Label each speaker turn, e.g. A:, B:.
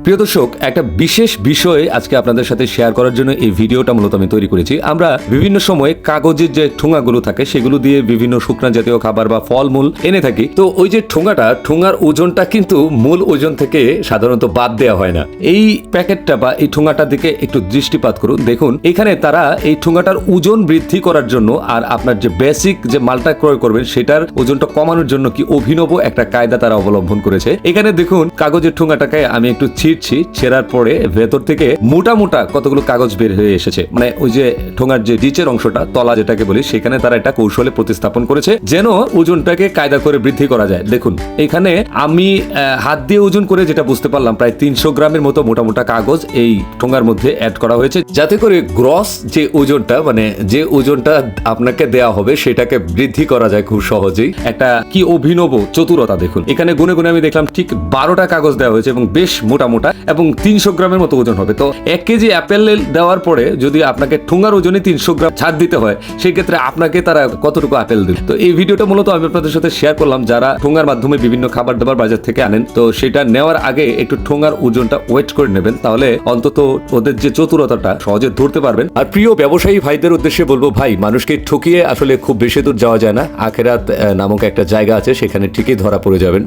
A: প্রিয় দর্শক, একটা বিশেষ বিষয় আজকে আপনাদের সাথে শেয়ার করার জন্য এই ভিডিওটা মূলত আমি তৈরি করেছি। আমরা বিভিন্ন সময় কাগজের যে ঠোঙাগুলো থাকে সেগুলো দিয়ে বিভিন্ন শুকনা জাতীয় খাবার বা ফলমূল এনে থাকি। তো ওই যে ঠোঙার ওজনটা কিন্তু মূল ওজন থেকে সাধারণত বাদ দেওয়া হয় না। এই প্যাকেটটা বা এই ঠোঙাটার দিকে একটু দৃষ্টিপাত করুন। দেখুন এখানে তারা এই ঠোঙাটার ওজন বৃদ্ধি করার জন্য আর আপনার যে বেসিক যে মালটা ক্রয় করবেন সেটার ওজনটা কমানোর জন্য কি অভিনব একটা কায়দা তারা অবলম্বন করেছে। এখানে দেখুন কাগজের ঠোঙাটাকে আমি একটু ছেড়ার পরে ভেতর থেকে মোটা মোটা কতগুলো কাগজ বের হয়ে এসেছে। মানে ওই যে ঠোঙার যে নিচের অংশটা, তলা যেটাকে বলি, সেখানে তারা এটা কৌশলে প্রতিস্থাপন করেছে যেন ওজনটাকে কায়দা করে বৃদ্ধি করা যায়। দেখুন এখানে আমি হাত দিয়ে ওজন করে যেটা বুঝতে পারলাম প্রায় 300 গ্রামের মতো মোটা মোটা কাগজ এই ঠোঙার মধ্যে অ্যাড করা হয়েছে, যাতে করে গ্রস যে ওজনটা, মানে যে ওজনটা আপনাকে দেওয়া হবে সেটাকে বৃদ্ধি করা যায় খুব সহজেই। একটা কি অভিনব চতুরতা দেখুন। এখানে গুনে গুনে আমি দেখলাম ঠিক 12টা কাগজ দেওয়া হয়েছে এবং বেশ মোটা মোটা এবং 300 গ্রামের মতো ওজন হবে। তো 1 কেজি অ্যাপেল দেওয়ার পরে যদি আপনাকে ঠোঙার ওজনে 300 গ্রাম ছাড় দিতে হয়, সেই ক্ষেত্রে আপনাকে তারা কতটুকু আপেল দেবে। তো এই ভিডিওটা মূলত আমি আপনাদের সাথে শেয়ার করলাম যারা ঠোঙার মাধ্যমে বিভিন্ন খাবার দাবার বাজার থেকে আনেন, তো সেটা নেওয়ার আগে একটু ঠোঙার ওজনটা ওয়েট করে নেবেন, তাহলে অন্তত ওদের যে চতুরতাটা সহজে ধরতে পারবেন। আর প্রিয় ব্যবসায়ী ভাইদের উদ্দেশ্যে বলবো, ভাই মানুষকে ঠকিয়ে আসলে খুব বেশি দূর যাওয়া যায় না। আখেরাত নামক একটা জায়গা আছে, সেখানে ঠিকই ধরা পড়ে যাবেন।